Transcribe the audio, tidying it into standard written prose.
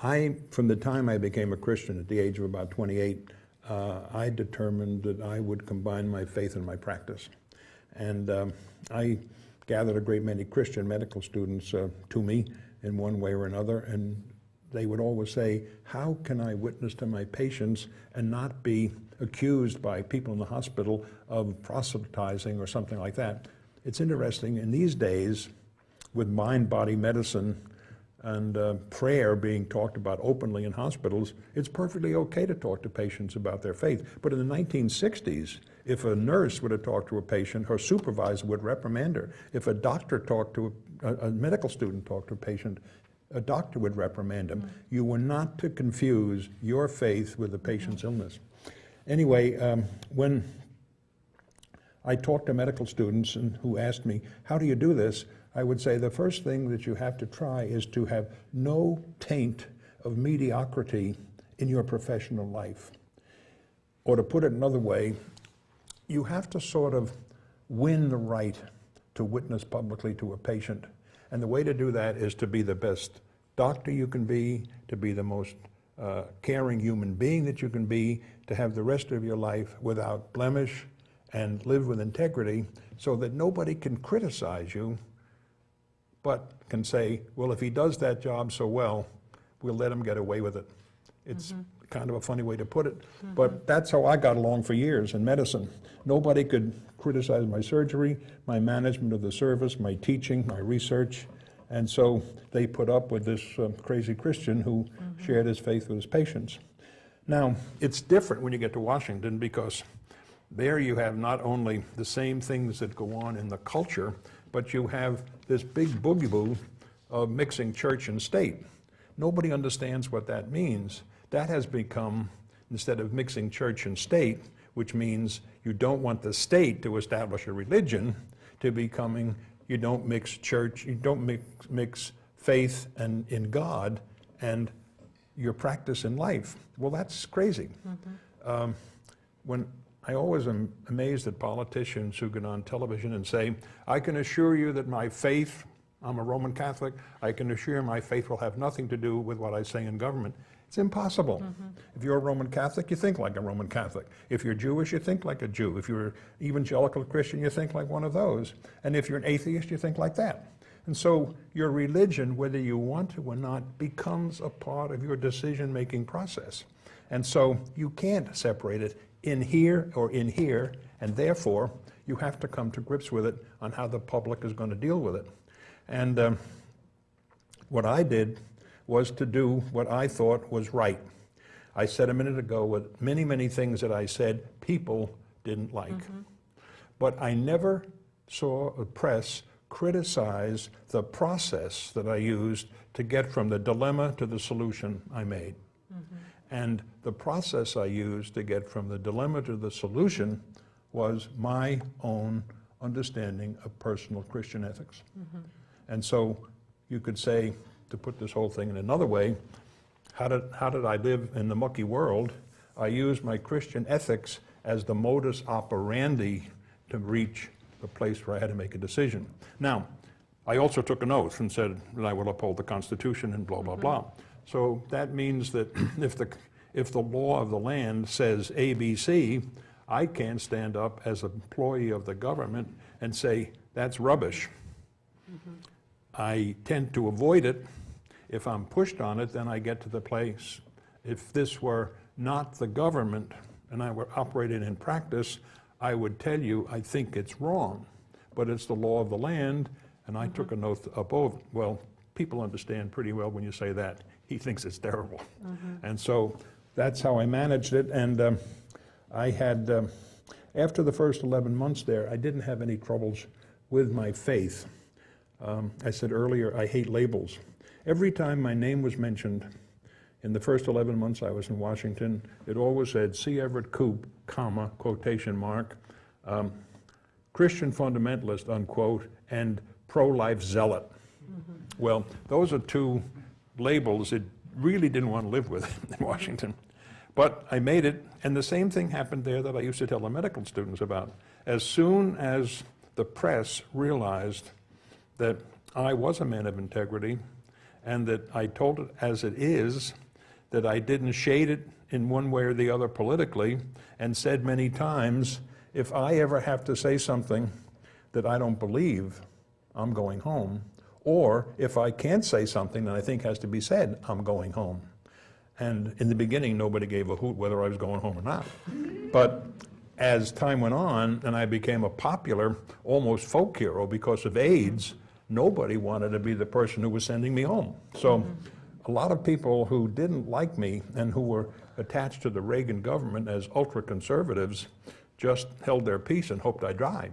From the time I became a Christian at the age of about 28, I determined that I would combine my faith and my practice. And I gathered a great many Christian medical students to me in one way or another, and they would always say, how can I witness to my patients and not be accused by people in the hospital of proselytizing or something like that? It's interesting, in these days, with mind-body medicine and prayer being talked about openly in hospitals, it's perfectly okay to talk to patients about their faith. But in the 1960s, if a nurse would have talked to a patient, her supervisor would reprimand her. If a doctor talked to a medical student talked to a patient, a doctor would reprimand him. You were not to confuse your faith with the patient's illness. Anyway, when I talked to medical students who asked me, how do you do this? I would say the first thing that you have to try is to have no taint of mediocrity in your professional life. Or to put it another way, you have to sort of win the right to witness publicly to a patient. And the way to do that is to be the best doctor you can be, to be the most caring human being that you can be, to have the rest of your life without blemish and live with integrity so that nobody can criticize you, but can say, well, if he does that job so well, we'll let him get away with it. It's kind of a funny way to put it, but that's how I got along for years in medicine. Nobody could criticize my surgery, my management of the service, my teaching, my research, and so they put up with this crazy Christian who shared his faith with his patients. Now, it's different when you get to Washington because there you have not only the same things that go on in the culture, but you have this big boogaboo of mixing church and state. Nobody understands what that means. That has become, instead of mixing church and state, which means you don't want the state to establish a religion, to becoming you don't mix church, you don't mix faith and in God and your practice in life. Well, that's crazy. When I always am amazed at politicians who get on television and say, I can assure you that my faith, I'm a Roman Catholic, I can assure you my faith will have nothing to do with what I say in government. It's impossible. If you're a Roman Catholic, you think like a Roman Catholic. If you're Jewish, you think like a Jew. If you're evangelical Christian, you think like one of those. And if you're an atheist, you think like that. And so your religion, whether you want to or not, becomes a part of your decision-making process. And so you can't separate it in here or in here, and therefore you have to come to grips with it on how the public is going to deal with it. And what I did was to do what I thought was right. I said a minute ago with many, many things that I said people didn't like. But I never saw a press criticize the process that I used to get from the dilemma to the solution I made. And the process I used to get from the dilemma to the solution was my own understanding of personal Christian ethics. And so you could say, to put this whole thing in another way, how did I live in the mucky world? I used my Christian ethics as the modus operandi to reach the place where I had to make a decision. Now, I also took an oath and said that I will uphold the Constitution and blah, blah, blah. So that means that if the law of the land says ABC, I can't stand up as an employee of the government and say, that's rubbish. I tend to avoid it. If I'm pushed on it, then I get to the place. If this were not the government and I were operating in practice, I would tell you I think it's wrong, but it's the law of the land, and I took an oath above. Well, people understand pretty well when you say that. He thinks it's terrible. And so that's how I managed it, and I had, after the first 11 months there, I didn't have any troubles with my faith. I said earlier, I hate labels. Every time my name was mentioned in the first 11 months I was in Washington, it always said, C. Everett Koop, comma, quotation mark, Christian fundamentalist, unquote, and pro-life zealot. Well, those are two labels that really didn't want to live with in Washington. But I made it, and the same thing happened there that I used to tell the medical students about. As soon as the press realized that I was a man of integrity and that I told it as it is, that I didn't shade it in one way or the other politically, and said many times, if I ever have to say something that I don't believe, I'm going home. Or if I can't say something that I think has to be said, I'm going home. And in the beginning, nobody gave a hoot whether I was going home or not. But as time went on, and I became a popular, almost folk hero because of AIDS, nobody wanted to be the person who was sending me home. So a lot of people who didn't like me and who were attached to the Reagan government as ultra-conservatives just held their peace and hoped I'd die.